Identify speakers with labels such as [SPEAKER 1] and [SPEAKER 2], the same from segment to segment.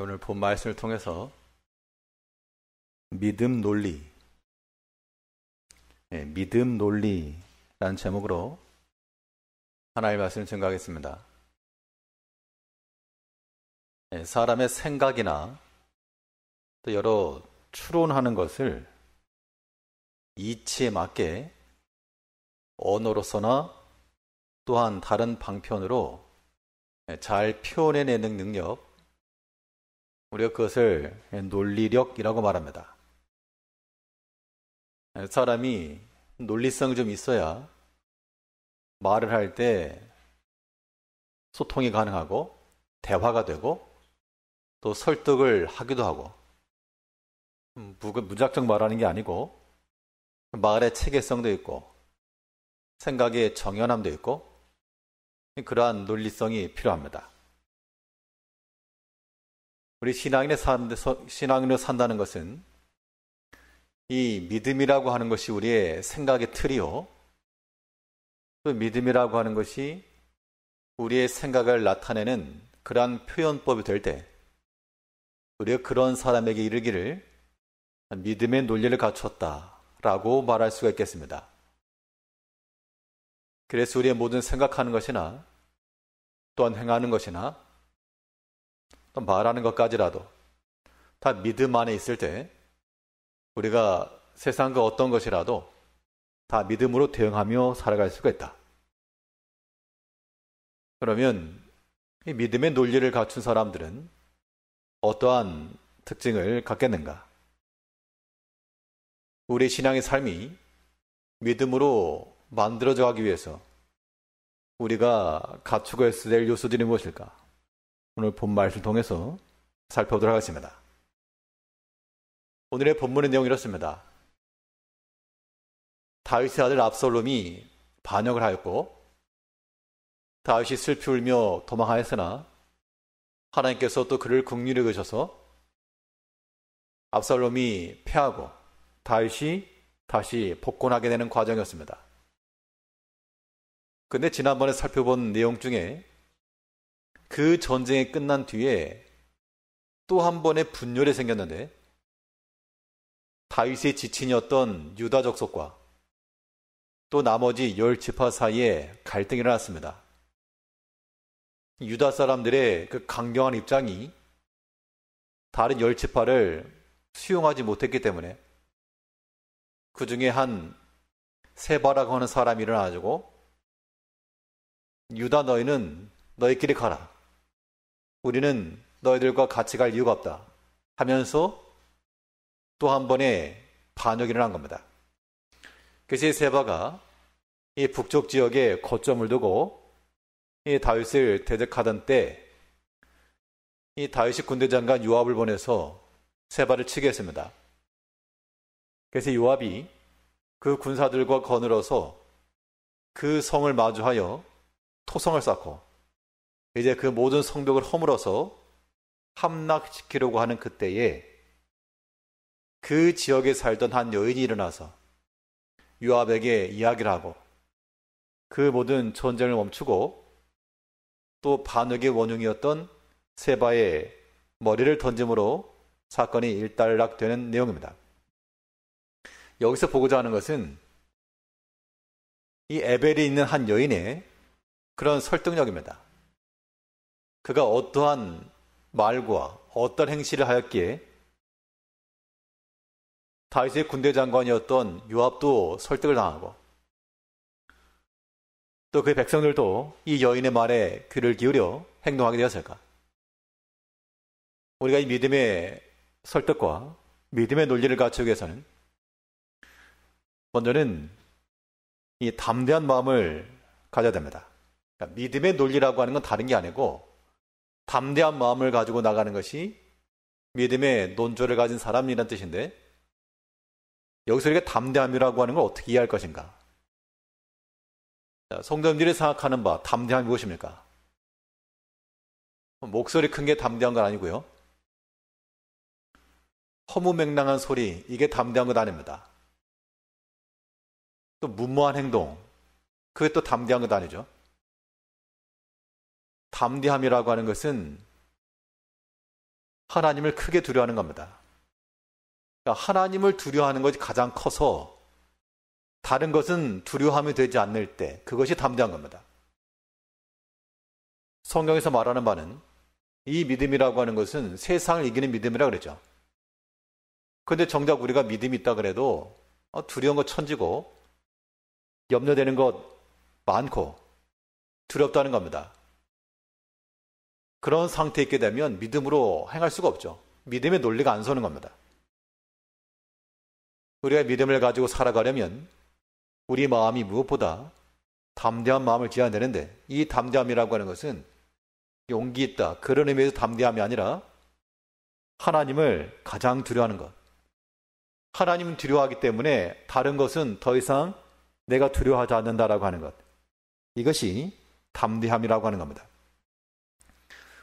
[SPEAKER 1] 오늘 본 말씀을 통해서 믿음 논리, 믿음 논리라는 제목으로 하나님의 말씀을 증거하겠습니다. 사람의 생각이나 또 여러 추론하는 것을 이치에 맞게 언어로서나 또한 다른 방편으로 잘 표현해내는 능력, 우리가 그것을 논리력이라고 말합니다. 사람이 논리성이 좀 있어야 말을 할 때 소통이 가능하고 대화가 되고 또 설득을 하기도 하고, 무작정 말하는 게 아니고 말의 체계성도 있고 생각의 정연함도 있고 그러한 논리성이 필요합니다. 우리 신앙인으로 산다는 것은 이 믿음이라고 하는 것이 우리의 생각의 틀이요, 또 믿음이라고 하는 것이 우리의 생각을 나타내는 그러한 표현법이 될 때 우리가 그런 사람에게 이르기를 믿음의 논리를 갖췄다라고 말할 수가 있겠습니다. 그래서 우리의 모든 생각하는 것이나 또한 행하는 것이나 또 말하는 것까지라도 다 믿음 안에 있을 때 우리가 세상 그 어떤 것이라도 다 믿음으로 대응하며 살아갈 수가 있다. 그러면 이 믿음의 논리를 갖춘 사람들은 어떠한 특징을 갖겠는가? 우리 신앙의 삶이 믿음으로 만들어져 가기 위해서 우리가 갖추고 있어야 될 요소들이 무엇일까? 오늘 본 말씀을 통해서 살펴보도록 하겠습니다. 오늘의 본문의 내용이 이렇습니다. 다윗의 아들 압살롬이 반역을 하였고 다윗이 슬피 울며 도망하였으나 하나님께서 또 그를 긍휼히 여기셔서 압살롬이 패하고 다윗이 다시 복권하게 되는 과정이었습니다. 근데 지난번에 살펴본 내용 중에 그 전쟁이 끝난 뒤에 또 한 번의 분열이 생겼는데 다윗의 지친이었던 유다 족속과 또 나머지 10지파 사이에 갈등이 일어났습니다. 유다 사람들의 그 강경한 입장이 다른 10지파를 수용하지 못했기 때문에 그 중에 한 세바라고 하는 사람이 일어나가지고 유다 너희는 너희끼리 가라. 우리는 너희들과 같이 갈 이유가 없다 하면서 또 한 번의 반역이 일어난 겁니다. 그래서 이 세바가 이 북쪽 지역에 거점을 두고 이 다윗을 대적하던 때 이 다윗이 군대 장관 요압을 보내서 세바를 치게 했습니다. 그래서 요압이 그 군사들과 거느려서 그 성을 마주하여 토성을 쌓고 이제 그 모든 성벽을 허물어서 함락시키려고 하는 그때에 그 지역에 살던 한 여인이 일어나서 요압에게 이야기를 하고 그 모든 전쟁을 멈추고 또 반역의 원흉이었던 세바의 머리를 던짐으로 사건이 일단락되는 내용입니다. 여기서 보고자 하는 것은 이 에벨이 있는 한 여인의 그런 설득력입니다. 그가 어떠한 말과 어떤 행실을 하였기에 다윗의 군대 장관이었던 요압도 설득을 당하고 또 그 백성들도 이 여인의 말에 귀를 기울여 행동하게 되었을까? 우리가 이 믿음의 설득과 믿음의 논리를 갖추기 위해서는 먼저는 이 담대한 마음을 가져야 됩니다. 그러니까 믿음의 논리라고 하는 건 다른 게 아니고 담대한 마음을 가지고 나가는 것이 믿음의 논조를 가진 사람이라는 뜻인데, 여기서 우리가 담대함이라고 하는 걸 어떻게 이해할 것인가? 성도님들이 생각하는 바 담대함이 무엇입니까? 목소리 큰 게 담대한 건 아니고요, 허무맹랑한 소리, 이게 담대한 것 아닙니다. 또 무모한 행동, 그게 또 담대한 것 아니죠. 담대함이라고 하는 것은 하나님을 크게 두려워하는 겁니다. 그러니까 하나님을 두려워하는 것이 가장 커서 다른 것은 두려워함이 되지 않을 때 그것이 담대한 겁니다. 성경에서 말하는 바는 이 믿음이라고 하는 것은 세상을 이기는 믿음이라고 그러죠. 그런데 정작 우리가 믿음이 있다 그래도 두려운 것 천지고 염려되는 것 많고 두렵다는 겁니다. 그런 상태에 있게 되면 믿음으로 행할 수가 없죠. 믿음의 논리가 안 서는 겁니다. 우리가 믿음을 가지고 살아가려면 우리 마음이 무엇보다 담대한 마음을 지어야 되는데, 이 담대함이라고 하는 것은 용기 있다, 그런 의미에서 담대함이 아니라 하나님을 가장 두려워하는 것. 하나님을 두려워하기 때문에 다른 것은 더 이상 내가 두려워하지 않는다라고 하는 것. 이것이 담대함이라고 하는 겁니다.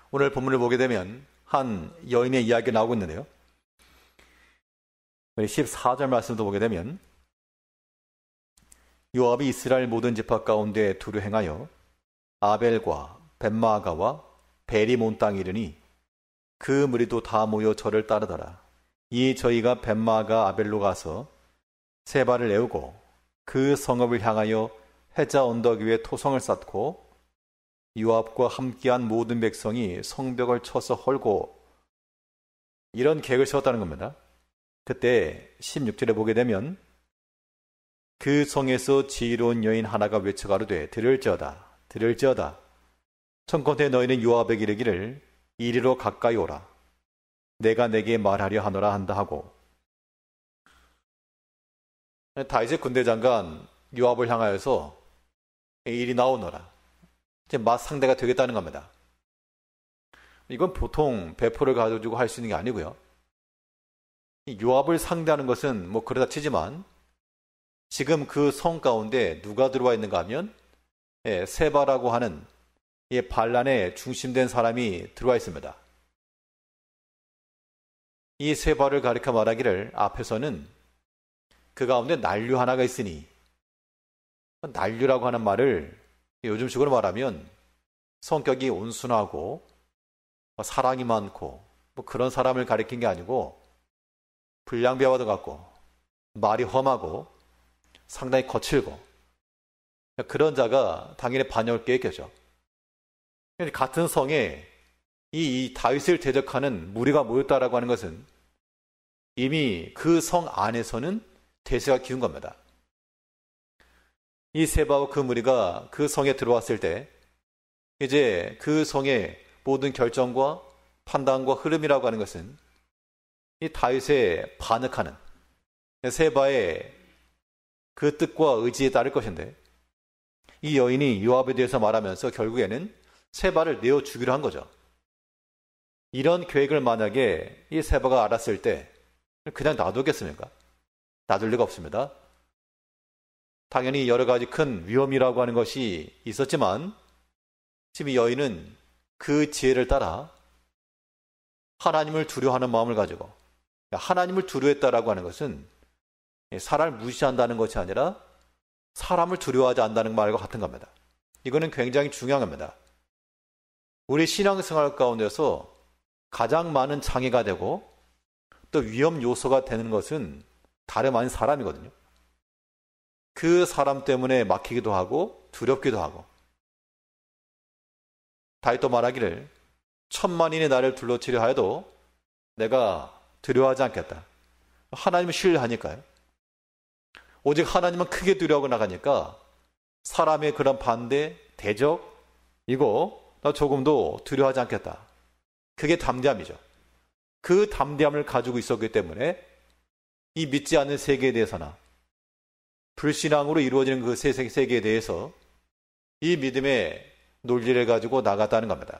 [SPEAKER 1] 오늘 본문을 보게 되면 한 여인의 이야기가 나오고 있는데요. 14절 말씀도 보게 되면 요압이 이스라엘 모든 지파 가운데 두루 행하여 아벨과 벳마아가와 베리몬 땅에 이르니 그 무리도 다 모여 저를 따르더라. 이 저희가 벳마아가 아벨로 가서 세바를 내우고 그 성읍을 향하여 해자 언덕 위에 토성을 쌓고 요압과 함께한 모든 백성이 성벽을 쳐서 헐고, 이런 계획을 세웠다는 겁니다. 그때 16절에 보게 되면 그 성에서 지혜로운 여인 하나가 외쳐가로되 들을지어다 들을지어다 청컨대 너희는 요압에게 이르기를 이리로 가까이 오라 내가 내게 말하려 하노라 한다 하고, 다윗의 군대 장관 요압을 향하여서 이리 나오너라, 이제 맞상대가 되겠다는 겁니다. 이건 보통 배포를 가지고 할 수 있는 게 아니고요. 요압을 상대하는 것은 뭐 그러다 치지만 지금 그 성 가운데 누가 들어와 있는가 하면 세바라고 하는 이 반란의 중심된 사람이 들어와 있습니다. 이 세바를 가리켜 말하기를 앞에서는 그 가운데 난류 하나가 있으니, 난류라고 하는 말을 요즘식으로 말하면 성격이 온순하고 사랑이 많고 뭐 그런 사람을 가리킨 게 아니고 불량배와도 같고 말이 험하고 상당히 거칠고 그런 자가 당연히 반역을 깨겠죠. 같은 성에 이 다윗을 대적하는 무리가 모였다라고 하는 것은 이미 그 성 안에서는 대세가 기운 겁니다. 이 세바와 그 무리가 그 성에 들어왔을 때 이제 그 성의 모든 결정과 판단과 흐름이라고 하는 것은 이 다윗에 반역하는 세바의 그 뜻과 의지에 따를 것인데, 이 여인이 요압에 대해서 말하면서 결국에는 세바를 내어 주기로 한 거죠. 이런 계획을 만약에 이 세바가 알았을 때 그냥 놔두겠습니까? 놔둘 리가 없습니다. 당연히 여러 가지 큰 위험이라고 하는 것이 있었지만 지금 이 여인은 그 지혜를 따라 하나님을 두려워하는 마음을 가지고, 하나님을 두려워했다라고 하는 것은 사람을 무시한다는 것이 아니라 사람을 두려워하지 않는다는 말과 같은 겁니다. 이거는 굉장히 중요한 겁니다. 우리 신앙생활 가운데서 가장 많은 장애가 되고 또 위험 요소가 되는 것은 다름 아닌 사람이거든요. 그 사람 때문에 막히기도 하고 두렵기도 하고. 다윗도 말하기를 천만인이 나를 둘러치려 하여도 내가 두려워하지 않겠다. 하나님을 신뢰하니까요. 오직 하나님은 크게 두려워하고 나가니까 사람의 그런 반대, 대적, 이거 나 조금도 두려워하지 않겠다. 그게 담대함이죠. 그 담대함을 가지고 있었기 때문에 이 믿지 않는 세계에 대해서나 불신앙으로 이루어지는 그 세계에 대해서 이 믿음의 논리를 가지고 나갔다는 겁니다.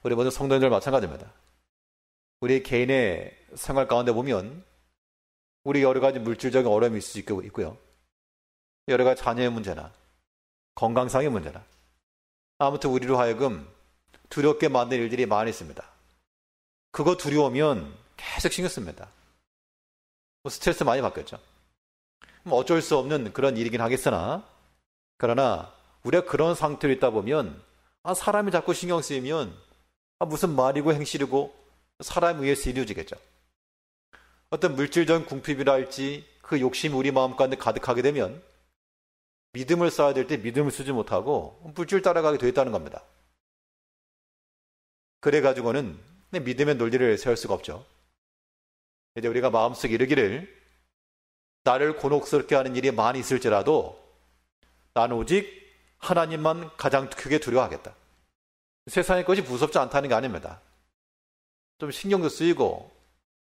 [SPEAKER 1] 우리 모든 성도님들 마찬가지입니다. 우리 개인의 생활 가운데 보면 우리 여러 가지 물질적인 어려움이 있을 수 있고요. 여러 가지 자녀의 문제나 건강상의 문제나 아무튼 우리로 하여금 두렵게 만든 일들이 많이 있습니다. 그거 두려우면 계속 신경 씁니다. 스트레스 많이 받겠죠. 어쩔 수 없는 그런 일이긴 하겠으나, 그러나 우리가 그런 상태로 있다 보면 사람이 자꾸 신경 쓰이면 무슨 말이고 행실이고 사람에 의해서 이루어지겠죠. 어떤 물질적인 궁핍이라 할지 그 욕심이 우리 마음 가운데 가득하게 되면 믿음을 쌓아야 될 때 믿음을 쓰지 못하고 물질 따라가게 되어 있다는 겁니다. 그래가지고는 믿음의 논리를 세울 수가 없죠. 이제 우리가 마음속에 이르기를 나를 곤혹스럽게 하는 일이 많이 있을지라도 나는 오직 하나님만 가장 크게 두려워하겠다. 세상의 것이 무섭지 않다는 게 아닙니다. 좀 신경도 쓰이고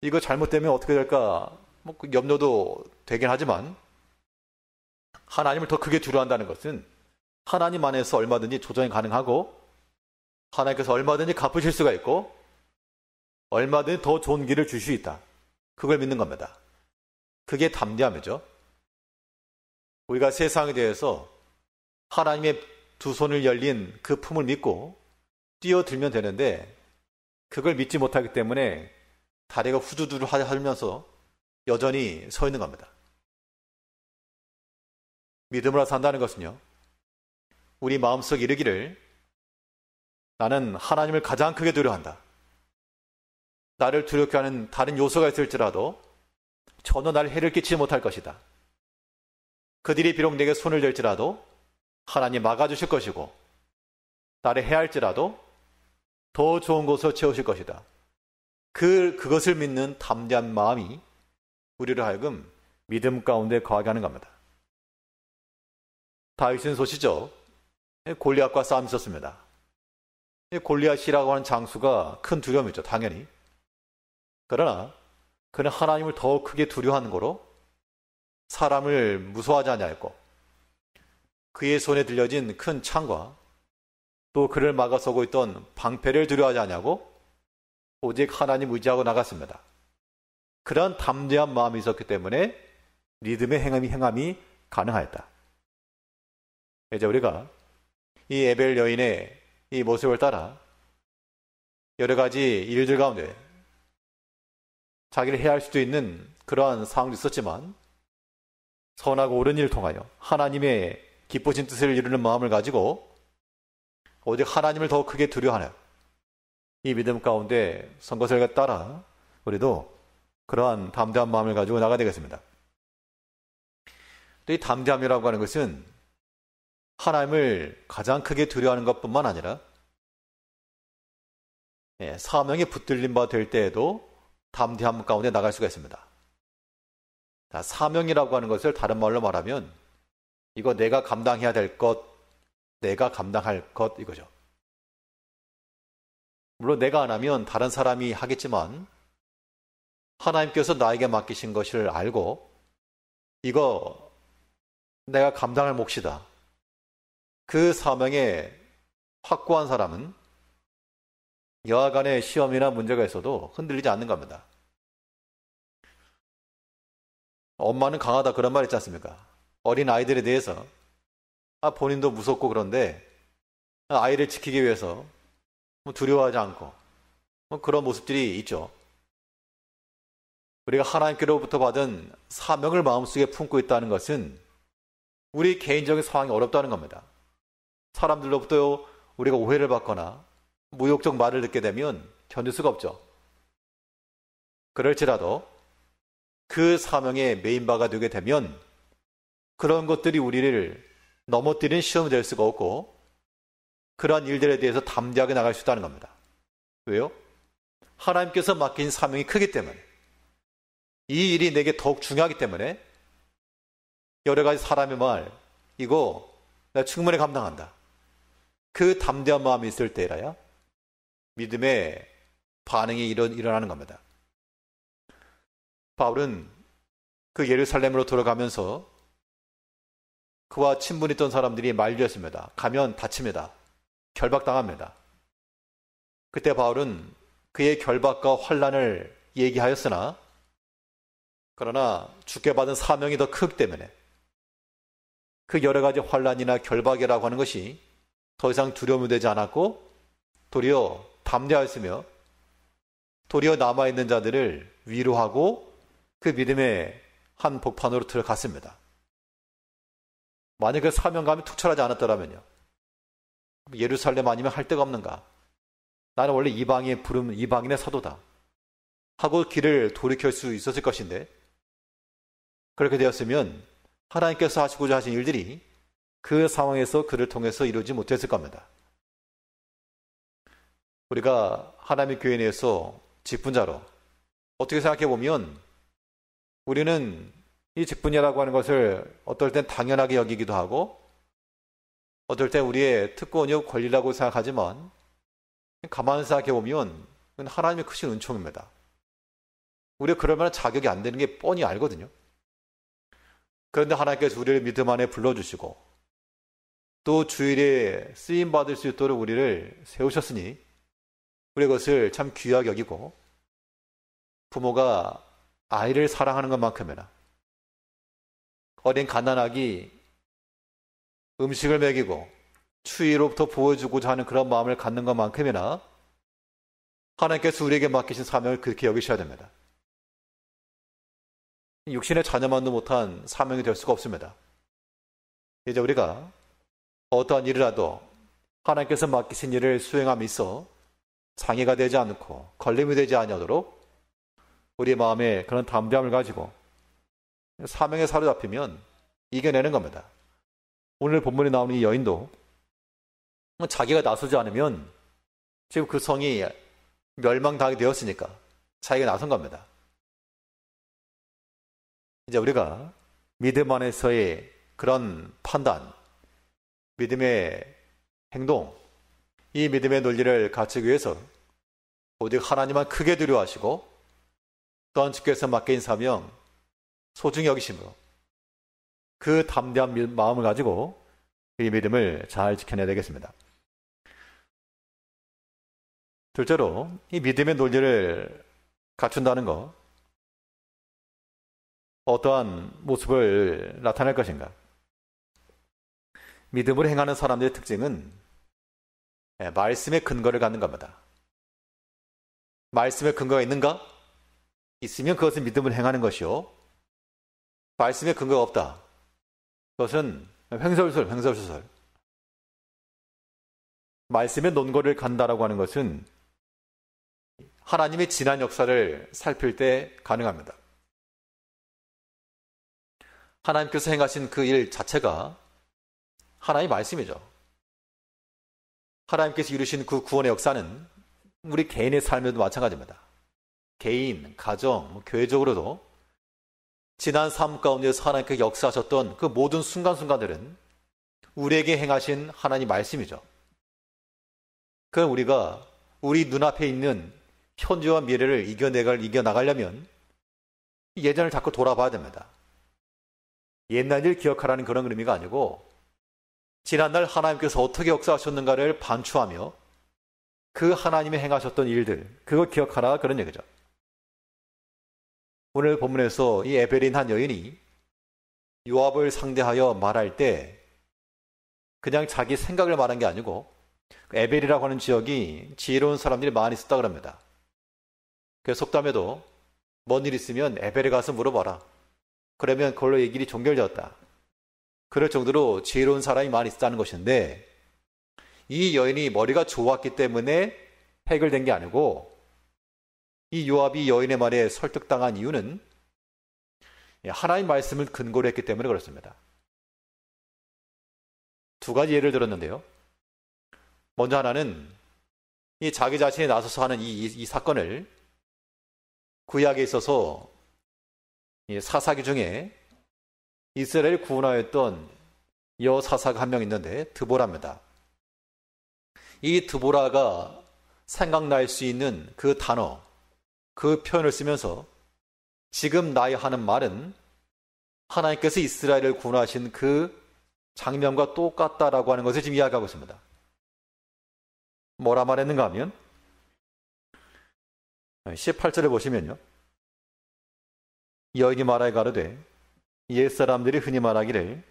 [SPEAKER 1] 이거 잘못되면 어떻게 될까 그 염려도 되긴 하지만 하나님을 더 크게 두려워한다는 것은 하나님 안에서 얼마든지 조정이 가능하고 하나님께서 얼마든지 갚으실 수가 있고 얼마든지 더 좋은 길을 줄 수 있다. 그걸 믿는 겁니다. 그게 담대함이죠. 우리가 세상에 대해서 하나님의 두 손을 열린 그 품을 믿고 뛰어들면 되는데 그걸 믿지 못하기 때문에 다리가 후두두두 하면서 여전히 서 있는 겁니다. 믿음으로 산다는 것은요, 우리 마음속에 이르기를 나는 하나님을 가장 크게 두려워한다. 나를 두렵게 하는 다른 요소가 있을지라도 전혀 나를 해를 끼치지 못할 것이다. 그들이 비록 내게 손을 댈지라도 하나님 막아주실 것이고 나를 해할지라도 더 좋은 곳으로 채우실 것이다. 그것을 믿는 담대한 마음이 우리를 하여금 믿음 가운데 거하게 하는 겁니다. 다윗은 소시죠. 골리앗과 싸움이 있었습니다. 골리앗이라고 하는 장수가 큰 두려움이죠. 당연히. 그러나 그는 하나님을 더 크게 두려워하는 거로 사람을 무서워하지 아니하였고 그의 손에 들려진 큰 창과 또 그를 막아서고 있던 방패를 두려워하지 아니하고 오직 하나님 의지하고 나갔습니다. 그런 담대한 마음이 있었기 때문에 믿음의 행함이 가능하였다. 이제 우리가 이 에벨 여인의 이 모습을 따라 여러 가지 일들 가운데 자기를 해할 수도 있는 그러한 상황도 있었지만 선하고 옳은 일을 통하여 하나님의 기쁘신 뜻을 이루는 마음을 가지고 오직 하나님을 더 크게 두려워하는 이 믿음 가운데 선 것을 따라 우리도 그러한 담대한 마음을 가지고 나가야 되겠습니다. 또 이 담대함이라고 하는 것은 하나님을 가장 크게 두려워하는 것뿐만 아니라 사명에 붙들림 바 될 때에도 담대함 가운데 나갈 수가 있습니다. 사명이라고 하는 것을 다른 말로 말하면 이거 내가 감당해야 될 것, 내가 감당할 것 이거죠. 물론 내가 안 하면 다른 사람이 하겠지만 하나님께서 나에게 맡기신 것을 알고 이거 내가 감당할 몫이다. 그 사명에 확고한 사람은 여하간의 시험이나 문제가 있어도 흔들리지 않는 겁니다. 엄마는 강하다 그런 말 있지 않습니까? 어린 아이들에 대해서 본인도 무섭고 그런데 아이를 지키기 위해서 두려워하지 않고 그런 모습들이 있죠. 우리가 하나님께로부터 받은 사명을 마음속에 품고 있다는 것은 우리 개인적인 상황이 어렵다는 겁니다. 사람들로부터 우리가 오해를 받거나 무욕적 말을 듣게 되면 견딜 수가 없죠. 그럴지라도 그 사명에 메인바가 되게 되면 그런 것들이 우리를 넘어뜨리는 시험이 될 수가 없고 그러한 일들에 대해서 담대하게 나갈 수 있다는 겁니다. 왜요? 하나님께서 맡긴 사명이 크기 때문에 이 일이 내게 더욱 중요하기 때문에 여러 가지 사람의 말 이거 내가 충분히 감당한다. 그 담대한 마음이 있을 때라야 믿음의 반응이 일어나는 겁니다. 바울은 그 예루살렘으로 돌아가면서 그와 친분했던 사람들이 만류했습니다. 가면 다칩니다. 결박당합니다. 그때 바울은 그의 결박과 환난을 얘기하였으나 그러나 주께 받은 사명이 더 크기 때문에 그 여러 가지 환난이나 결박이라고 하는 것이 더 이상 두려움이 되지 않았고 도리어 담대하였으며 도리어 남아있는 자들을 위로하고 그 믿음의 한 복판으로 들어갔습니다. 만약 그 사명감이 투철하지 않았더라면요. 예루살렘 아니면 할 데가 없는가? 나는 원래 이방인의 사도다 하고 길을 돌이킬 수 있었을 것인데, 그렇게 되었으면 하나님께서 하시고자 하신 일들이 그 상황에서 그를 통해서 이루지 못했을 겁니다. 우리가 하나님의 교회 내에서 직분자로 어떻게 생각해 보면 우리는 이 직분이라고 하는 것을 어떨 땐 당연하게 여기기도 하고 어떨 땐 우리의 특권이요 권리라고 생각하지만 가만히 생각해 보면 그건 하나님의 크신 은총입니다. 우리가 그럴 만한 자격이 안 되는 게 뻔히 알거든요. 그런데 하나님께서 우리를 믿음 안에 불러주시고 또 주일에 쓰임받을 수 있도록 우리를 세우셨으니 우리 그것을 참 귀하게 여기고, 부모가 아이를 사랑하는 것만큼이나 어린 갓난아기 음식을 먹이고 추위로부터 보호해주고자 하는 그런 마음을 갖는 것만큼이나 하나님께서 우리에게 맡기신 사명을 그렇게 여기셔야 됩니다. 육신의 자녀만도 못한 사명이 될 수가 없습니다. 이제 우리가 어떠한 일이라도 하나님께서 맡기신 일을 수행함에 있어 장애가 되지 않고 걸림이 되지 아니하도록 우리의 마음에 그런 담대함을 가지고 사명에 사로잡히면 이겨내는 겁니다. 오늘 본문에 나오는 이 여인도 자기가 나서지 않으면 지금 그 성이 멸망당하게 되었으니까 자기가 나선 겁니다. 이제 우리가 믿음 안에서의 그런 판단, 믿음의 행동, 이 믿음의 논리를 갖추기 위해서 오직 하나님만 크게 두려워하시고 또한 주께서 맡긴 사명 소중히 여기심으로 그 담대한 마음을 가지고 이 믿음을 잘 지켜내야 되겠습니다. 둘째로 이 믿음의 논리를 갖춘다는 것, 어떠한 모습을 나타낼 것인가? 믿음으로 행하는 사람들의 특징은 말씀의 근거를 갖는 겁니다. 말씀의 근거가 있는가? 있으면 그것은 믿음을 행하는 것이요, 말씀의 근거가 없다, 그것은 횡설수설. 말씀의 논거를 간다라고 하는 것은 하나님의 지난 역사를 살필 때 가능합니다. 하나님께서 행하신 그 일 자체가 하나님의 말씀이죠. 하나님께서 이루신 그 구원의 역사는 우리 개인의 삶에도 마찬가지입니다. 개인, 가정, 교회적으로도 지난 삶 가운데서 하나님께서 역사하셨던 그 모든 순간순간들은 우리에게 행하신 하나님 말씀이죠. 그럼 우리가 우리 눈앞에 있는 현재와 미래를 이겨나가려면 예전을 자꾸 돌아봐야 됩니다. 옛날 일 기억하라는 그런 의미가 아니고 지난날 하나님께서 어떻게 역사하셨는가를 반추하며 그 하나님이 행하셨던 일들, 그거 기억하라, 그런 얘기죠. 오늘 본문에서 이 에벨인 한 여인이 요압을 상대하여 말할 때 그냥 자기 생각을 말한 게 아니고 에벨이라고 하는 지역이 지혜로운 사람들이 많이 있었다 그럽니다. 그래서 속담에도 뭔 일 있으면 에벨에 가서 물어봐라, 그러면 그걸로 이 길이 종결되었다, 그럴 정도로 지혜로운 사람이 많이 있었다는 것인데, 이 여인이 머리가 좋았기 때문에 해결된 게 아니고 이 요압이 여인의 말에 설득당한 이유는 하나님 말씀을 근거로 했기 때문에 그렇습니다. 두 가지 예를 들었는데요. 먼저 하나는 이 자기 자신이 나서서 하는 이 사건을, 구약에 있어서 사사기 중에 이스라엘 구원하였던 여사사가 한 명 있는데 드보라입니다. 이 드보라가 생각날 수 있는 그 단어, 그 표현을 쓰면서 지금 나의 하는 말은 하나님께서 이스라엘을 구원하신 그 장면과 똑같다라고 하는 것을 지금 이야기하고 있습니다. 뭐라 말했는가 하면 18절을 보시면요, 여인이 말하여 가로되 옛사람들이 흔히 말하기를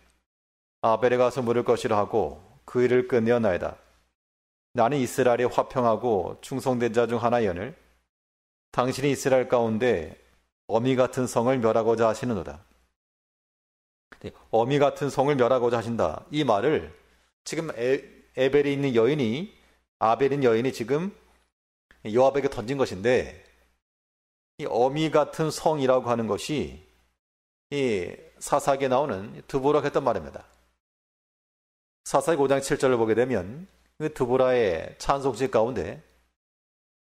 [SPEAKER 1] 아벨에 가서 물을 것이라 하고 그 일을 끝내었나이다. 나는 이스라엘의 화평하고 충성된 자 중 하나여늘 당신이 이스라엘 가운데 어미 같은 성을 멸하고자 하시는도다. 어미 같은 성을 멸하고자 하신다, 이 말을 지금 에벨에 있는 여인이, 아벨인 여인이 지금 요압에게 던진 것인데, 이 어미 같은 성이라고 하는 것이 이 사사기에 나오는 드보라가 했던 말입니다. 사사기 5장 7절을 보게 되면 그 드보라의 찬송시 가운데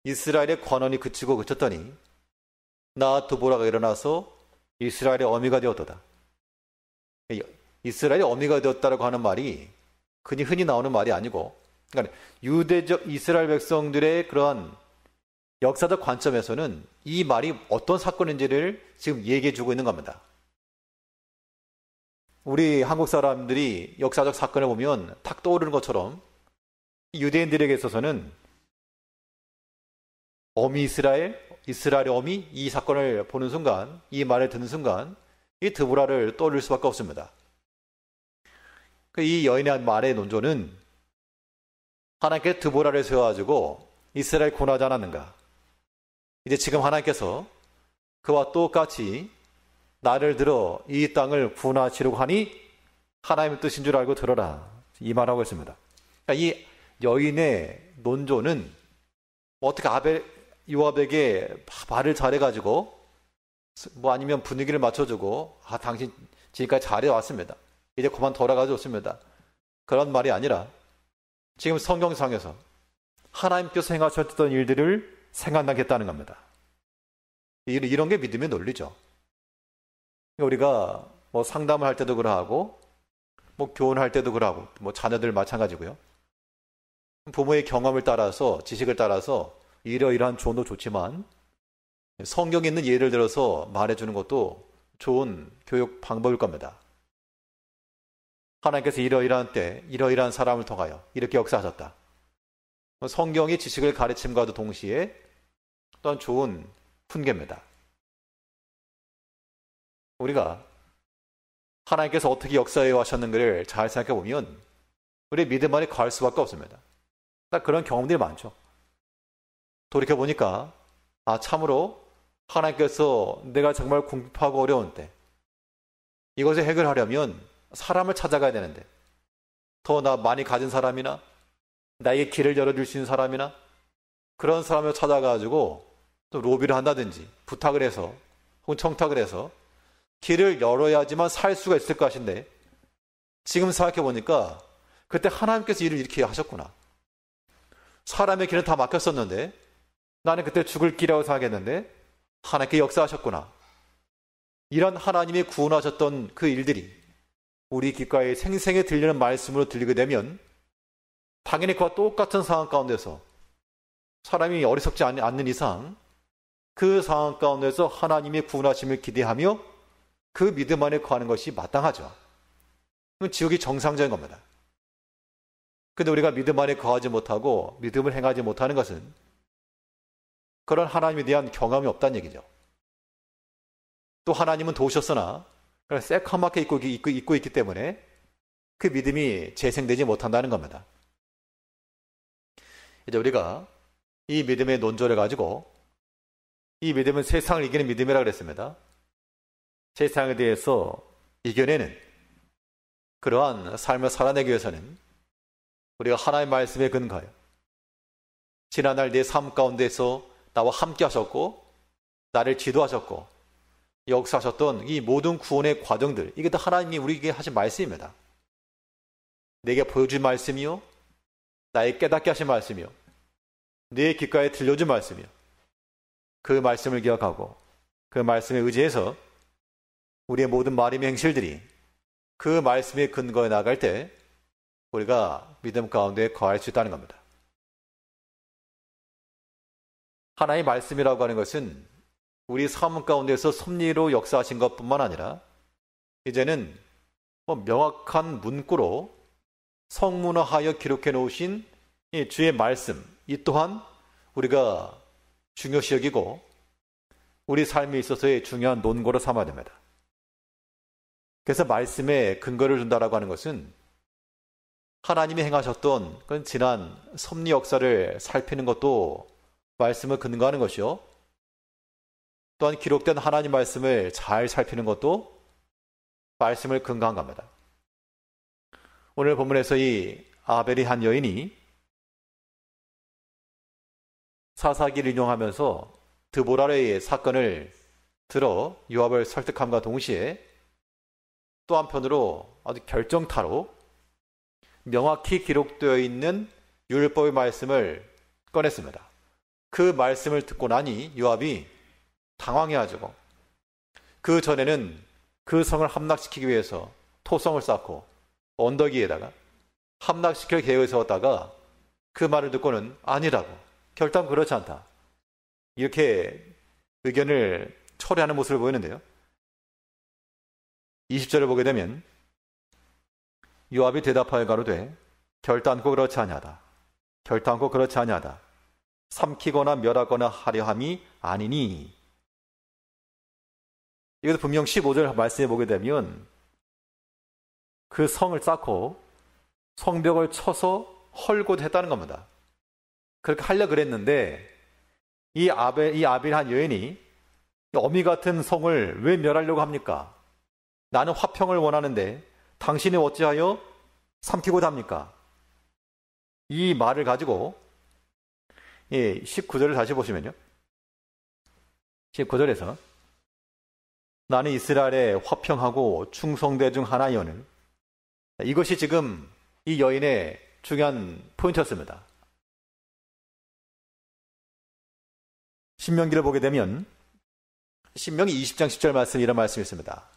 [SPEAKER 1] 이스라엘의 관원이 그치고 그쳤더니 나 드보라가 일어나서 이스라엘의 어미가 되었도다. 이스라엘의 어미가 되었다라고 하는 말이 흔히 나오는 말이 아니고, 그러니까 유대적 이스라엘 백성들의 그러한 역사적 관점에서는 이 말이 어떤 사건인지를 지금 얘기해 주고 있는 겁니다. 우리 한국 사람들이 역사적 사건을 보면 탁 떠오르는 것처럼 유대인들에게 있어서는 어미 이스라엘의 어미, 이 사건을 보는 순간, 이 말을 듣는 순간 이 드보라를 떠올릴 수밖에 없습니다. 이 여인의 말의 논조는 하나님께 드보라를 세워가지고 이스라엘 구원하지 않았는가? 이제 지금 하나님께서 그와 똑같이 나를 들어 이 땅을 구원하시려고 하니 하나님의 뜻인 줄 알고 들어라. 이 말하고 있습니다. 그러니까 이 여인의 논조는 어떻게 요압에게 말을 잘해가지고 아니면 분위기를 맞춰주고 당신 지금까지 잘해왔습니다. 이제 그만 돌아가도 좋습니다. 그런 말이 아니라 지금 성경상에서 하나님께서 행하셨던 일들을 생각나겠다는 겁니다. 이런 게 믿음의 논리죠. 우리가 상담을 할 때도 그러하고 교훈할 때도 그러하고 자녀들 마찬가지고요. 부모의 경험을 따라서 지식을 따라서 이러이러한 조언도 좋지만 성경에 있는 예를 들어서 말해주는 것도 좋은 교육 방법일 겁니다. 하나님께서 이러이러한 때 이러이러한 사람을 통하여 이렇게 역사하셨다. 성경이 지식을 가르침과도 동시에 또한 좋은 훈계입니다. 우리가 하나님께서 어떻게 역사해 왔셨는가를 잘 생각해 보면 우리의 믿음 안에 가할 수밖에 없습니다. 딱 그런 경험들이 많죠. 돌이켜 보니까 참으로 하나님께서 내가 정말 궁핍하고 어려운 때 이것을 해결하려면 사람을 찾아가야 되는데 더 나 많이 가진 사람이나 나에게 길을 열어줄 수 있는 사람이나 그런 사람을 찾아가지고 또 로비를 한다든지 부탁을 해서 혹은 청탁을 해서 길을 열어야지만 살 수가 있을 것인데 지금 생각해 보니까 그때 하나님께서 일을 이렇게 하셨구나. 사람의 길은 다 막혔었는데 나는 그때 죽을 길이라고 생각했는데 하나님께 역사하셨구나. 이런 하나님이 구원하셨던 그 일들이 우리 귓가에 생생히 들리는 말씀으로 들리게 되면 당연히 그와 똑같은 상황 가운데서 사람이 어리석지 않는 이상 그 상황 가운데서 하나님의 구원하심을 기대하며 그 믿음 안에 거하는 것이 마땅하죠. 그건 지옥이 정상적인 겁니다. 그런데 우리가 믿음 안에 거하지 못하고 믿음을 행하지 못하는 것은 그런 하나님에 대한 경험이 없다는 얘기죠. 또 하나님은 도우셨으나 새카맣게 잊고 있기 때문에 그 믿음이 재생되지 못한다는 겁니다. 이제 우리가 이 믿음의 논조를 가지고 이 믿음은 세상을 이기는 믿음이라고 그랬습니다. 세상에 대해서 이겨내는 그러한 삶을 살아내기 위해서는 우리가 하나님의 말씀에 근거하여 지난날 내 삶 가운데서 나와 함께 하셨고 나를 지도하셨고 역사하셨던 이 모든 구원의 과정들, 이게 다 하나님이 우리에게 하신 말씀입니다. 내게 보여준 말씀이요 나의 깨닫게 하신 말씀이요 내 귓가에 들려준 말씀이요 그 말씀을 기억하고 그 말씀에 의지해서 우리의 모든 말이며 행실들이 그 말씀의 근거에 나갈 때 우리가 믿음 가운데 거할 수 있다는 겁니다. 하나의 말씀이라고 하는 것은 우리 삶 가운데서 섭리로 역사하신 것뿐만 아니라 이제는 명확한 문구로 성문화하여 기록해 놓으신 이 주의 말씀, 이 또한 우리가 중요시 여기고 우리 삶에 있어서의 중요한 논거로 삼아야 됩니다. 그래서 말씀에 근거를 준다라고 하는 것은 하나님이 행하셨던 그런 지난 섭리 역사를 살피는 것도 말씀을 근거하는 것이요. 또한 기록된 하나님 말씀을 잘 살피는 것도 말씀을 근거한 겁니다. 오늘 본문에서 이 아벨이 한 여인이 사사기를 인용하면서 드보라의 사건을 들어 요압을 설득함과 동시에 또 한편으로 아주 결정타로 명확히 기록되어 있는 율법의 말씀을 꺼냈습니다. 그 말씀을 듣고 나니 요압이 당황해가지고 그 전에는 그 성을 함락시키기 위해서 토성을 쌓고 언덕 위에다가 함락시킬 계획을 세웠다가 그 말을 듣고는 아니라고, 결단 그렇지 않다, 이렇게 의견을 철회하는 모습을 보이는데요. 20절을 보게 되면 요압이 대답하여 가로되 결단코 그렇지 아니하다. 결단코 그렇지 아니하다. 삼키거나 멸하거나 하려 함이 아니니. 이것도 분명 15절 말씀해 보게 되면 그 성을 쌓고 성벽을 쳐서 헐고 했다는 겁니다. 그렇게 하려 그랬는데 이 아빌한 여인이 어미 같은 성을 왜 멸하려고 합니까? 나는 화평을 원하는데 당신이 어찌하여 삼키고자 합니까? 이 말을 가지고 19절을 다시 보시면요. 19절에서 나는 이스라엘의 화평하고 충성대 중 하나이오늘. 이것이 지금 이 여인의 중요한 포인트였습니다. 신명기를 보게 되면 신명기 20장 10절 말씀, 이런 말씀이 있습니다.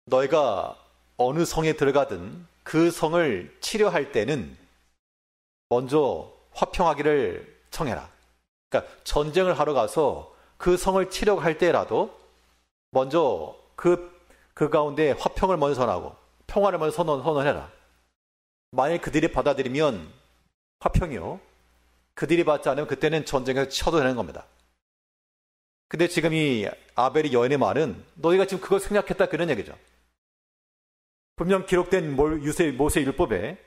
[SPEAKER 1] 너희가 어느 성에 들어가든 그 성을 치려할 때는 먼저 화평하기를 청해라. 그러니까 전쟁을 하러 가서 그 성을 치려고 할 때라도 먼저 그 가운데 화평을 먼저 선하고 평화를 먼저 선언해라. 만약 그들이 받아들이면 화평이요, 그들이 받지 않으면 그때는 전쟁에서 쳐도 되는 겁니다. 근데 지금 이 아벨이 여인의 말은 너희가 지금 그걸 생략했다, 그런 얘기죠. 분명 기록된 모세 율법에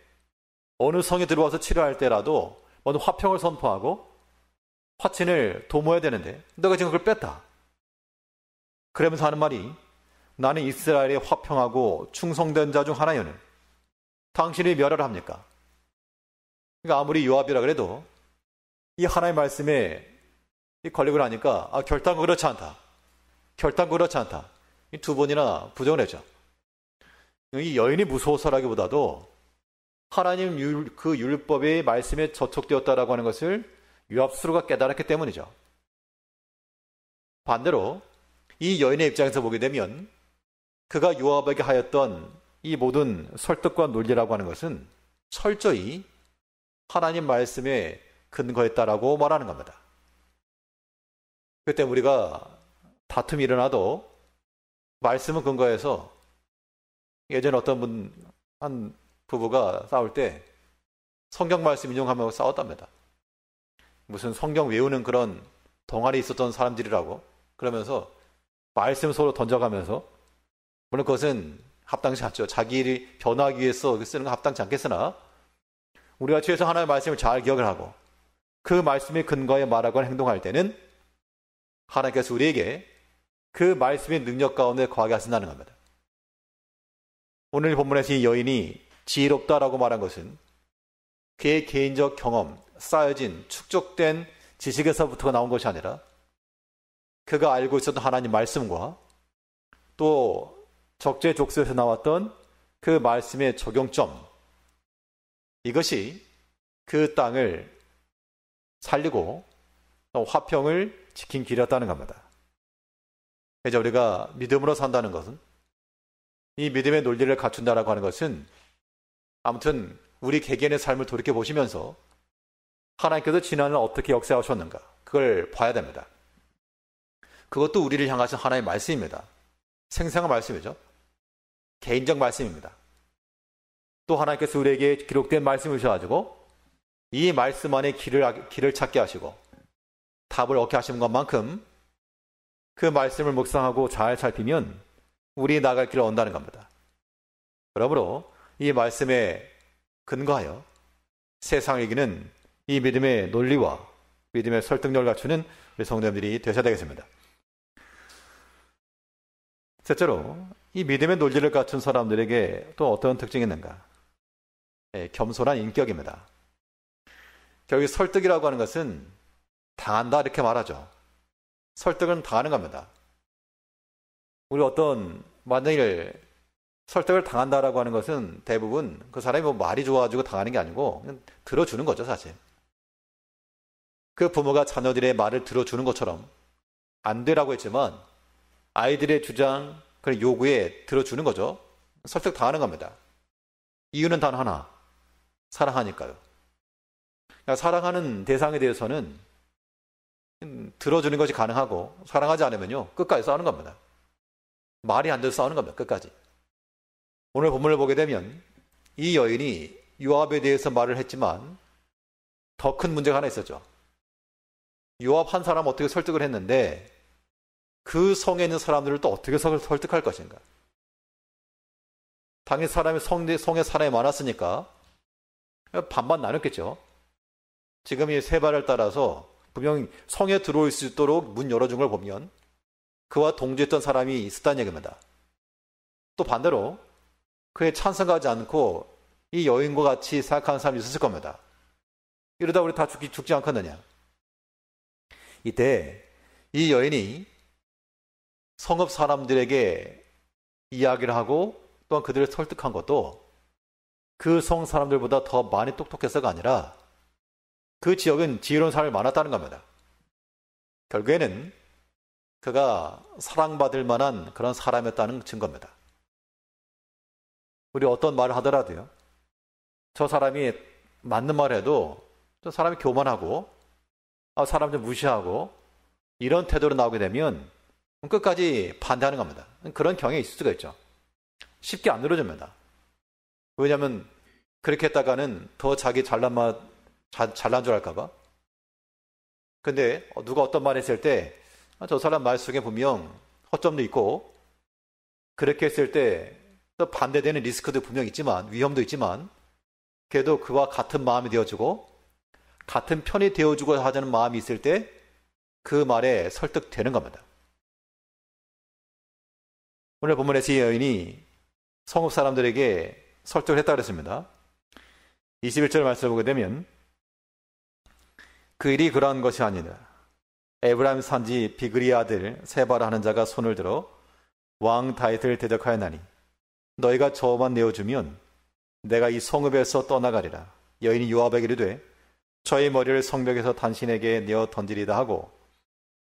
[SPEAKER 1] 어느 성에 들어와서 치료할 때라도 먼저 화평을 선포하고 화친을 도모해야 되는데 너가 지금 그걸 뺐다. 그러면서 하는 말이 나는 이스라엘의 화평하고 충성된 자 중 하나여는 당신이 멸하라 합니까? 그러니까 아무리 요압이라 그래도 이 하나의 말씀에 걸리고 나니까 결단코 그렇지 않다. 결단코 그렇지 않다. 이 두 번이나 부정을 했죠. 이 여인이 무서워서라기보다도 하나님 그 율법의 말씀에 저촉되었다라고 하는 것을 요압 스스로가 깨달았기 때문이죠. 반대로 이 여인의 입장에서 보게 되면 그가 요압에게 하였던 이 모든 설득과 논리라고 하는 것은 철저히 하나님 말씀에 근거했다라고 말하는 겁니다. 그때 우리가 다툼이 일어나도 말씀은 근거해서, 예전에 어떤 한 부부가 싸울 때 성경 말씀 인용하면서 싸웠답니다. 무슨 성경 외우는 그런 동아리 있었던 사람들이라고 그러면서 말씀 서로 던져가면서, 물론 그것은 합당치 않죠. 자기 일이 변화하기 위해서 쓰는 건 합당치 않겠으나 우리가 최소 하나님의 말씀을 잘 기억을 하고 그 말씀의 근거에 말하거나 행동할 때는 하나님께서 우리에게 그 말씀의 능력 가운데 거하게 하신다는 겁니다. 오늘 본문에서 이 여인이 지혜롭다라고 말한 것은 그의 개인적 경험, 쌓여진 축적된 지식에서부터가 나온 것이 아니라 그가 알고 있었던 하나님 말씀과 또 적재적소에서 나왔던 그 말씀의 적용점, 이것이 그 땅을 살리고 화평을 지킨 길이었다는 겁니다. 이제 우리가 믿음으로 산다는 것은, 이 믿음의 논리를 갖춘다라고 하는 것은 아무튼 우리 개개인의 삶을 돌이켜보시면서 하나님께서 지난날 어떻게 역사하셨는가, 그걸 봐야 됩니다. 그것도 우리를 향하신 하나님의 말씀입니다. 생생한 말씀이죠. 개인적 말씀입니다. 또 하나님께서 우리에게 기록된 말씀을 주셔가지고 이 말씀 안에 길을 찾게 하시고 답을 얻게 하신 것만큼 그 말씀을 묵상하고 잘 살피면 우리 나갈 길을 얻는다는 겁니다. 그러므로 이 말씀에 근거하여 세상을 이기는 이 믿음의 논리와 믿음의 설득력을 갖추는 우리 성도님들이 되셔야 되겠습니다. 셋째로, 이 믿음의 논리를 갖춘 사람들에게 또 어떤 특징이 있는가? 겸손한 인격입니다. 결국 설득이라고 하는 것은 당한다 이렇게 말하죠. 설득은 당하는 겁니다. 우리 만일 설득을 당한다라고 하는 것은 대부분 그 사람이 뭐 말이 좋아가지고 당하는 게 아니고 그냥 들어주는 거죠, 사실. 그 부모가 자녀들의 말을 들어주는 것처럼 안 되라고 했지만 아이들의 주장, 그 요구에 들어주는 거죠. 설득 당하는 겁니다. 이유는 단 하나, 사랑하니까요. 그러니까 사랑하는 대상에 대해서는 들어주는 것이 가능하고 사랑하지 않으면요 끝까지 싸우는 겁니다. 말이 안 돼서 싸우는 겁니다. 끝까지. 오늘 본문을 보게 되면 이 여인이 요압에 대해서 말을 했지만 더 큰 문제가 하나 있었죠. 요압 한 사람 어떻게 설득을 했는데 그 성에 있는 사람들을 또 어떻게 설득할 것인가. 당연히 성에 사람이 많았으니까 반반 나눴겠죠. 지금 이 세발을 따라서 분명히 성에 들어올 수 있도록 문 열어준 걸 보면 그와 동조했던 사람이 있었다는 얘기입니다. 또 반대로 그에 찬성하지 않고 이 여인과 같이 생각하는 사람이 있었을 겁니다. 이러다 우리 다 죽지 않겠느냐. 이때 이 여인이 성읍 사람들에게 이야기를 하고 또한 그들을 설득한 것도 그 성 사람들보다 더 많이 똑똑해서가 아니라 그 지역은 지혜로운 사람이 많았다는 겁니다. 결국에는 그가 사랑받을 만한 그런 사람이었다는 증거입니다. 우리 어떤 말을 하더라도요, 저 사람이 맞는 말을 해도 저 사람이 교만하고 사람 좀 무시하고 이런 태도로 나오게 되면 끝까지 반대하는 겁니다. 그런 경향이 있을 수가 있죠. 쉽게 안 들어줍니다. 왜냐하면 그렇게 했다가는 더 자기 잘난 줄 알까봐. 근데 누가 어떤 말 했을 때 저 사람 말 속에 분명 허점도 있고 그렇게 했을 때 또 반대되는 리스크도 분명 있지만 위험도 있지만 그래도 그와 같은 마음이 되어주고 같은 편이 되어주고 하자는 마음이 있을 때 그 말에 설득되는 겁니다. 오늘 본문에서 이 여인이 성읍 사람들에게 설득을 했다고 했습니다. 21절 말씀을 보게 되면 그 일이 그러한 것이 아니라 에브라임 산지 비그리의 아들 세바라 하는 자가 손을 들어 왕 다윗을 대적하였나니 너희가 저만 내어주면 내가 이 성읍에서 떠나가리라. 여인이 요압에게 이르되 저의 머리를 성벽에서 당신에게 내어 던지리다 하고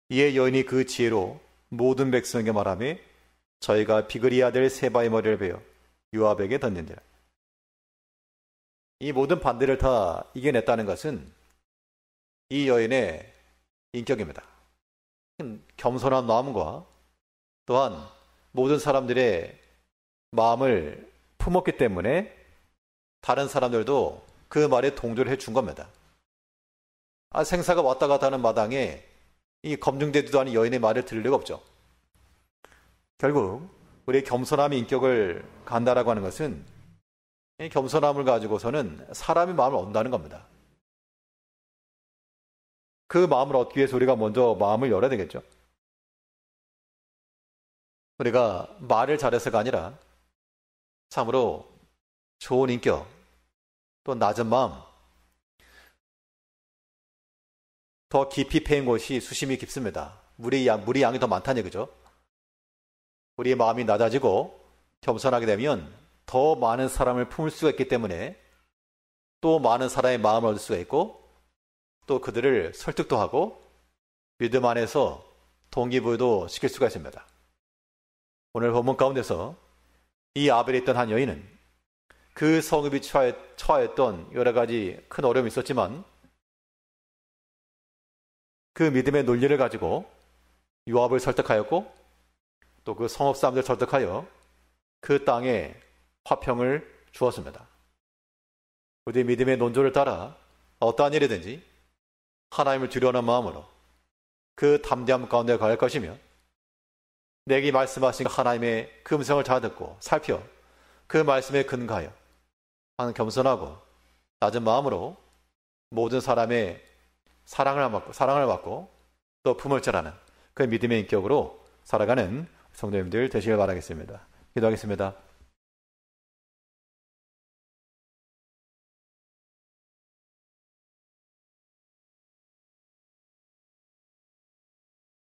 [SPEAKER 1] 이에 여인이 그 지혜로 모든 백성에게 말하며 저희가 비그리의 아들 세바의 머리를 베어 요압에게 던진지라. 이 모든 반대를 다 이겨냈다는 것은 이 여인의 인격입니다. 겸손한 마음과 또한 모든 사람들의 마음을 품었기 때문에 다른 사람들도 그 말에 동조를 해준 겁니다. 생사가 왔다 갔다 하는 마당에 이 검증되지도 않은 여인의 말을 들을 리가 없죠. 결국 우리의 겸손함의 인격을 간다라고 하는 것은 이 겸손함을 가지고서는 사람의 마음을 얻는다는 겁니다. 그 마음을 얻기 위해서 우리가 먼저 마음을 열어야 되겠죠. 우리가 말을 잘해서가 아니라 참으로 좋은 인격, 또 낮은 마음, 더 깊이 패인 곳이 수심이 깊습니다. 물이 양이 더 많다는 얘기죠. 우리의 마음이 낮아지고 겸손하게 되면 더 많은 사람을 품을 수가 있기 때문에 또 많은 사람의 마음을 얻을 수가 있고 또 그들을 설득도 하고 믿음 안에서 동기부여도 시킬 수가 있습니다. 오늘 본문 가운데서 이 아벨에 있던 한 여인은 그 성읍이 처하였던 여러 가지 큰 어려움이 있었지만 그 믿음의 논리를 가지고 요압을 설득하였고 또 그 성읍 사람들을 설득하여 그 땅에 화평을 주었습니다. 우리 믿음의 논조를 따라 어떠한 일이든지 하나님을 두려워하는 마음으로 그 담대함 가운데 갈 것이며 내게 말씀하신 하나님의 그 음성을 잘 듣고 살펴 그 말씀에 근거하여 하는 겸손하고 낮은 마음으로 모든 사람의 사랑을 받고 또 품을 줄 아는 그 믿음의 인격으로 살아가는 성도님들 되시길 바라겠습니다. 기도하겠습니다.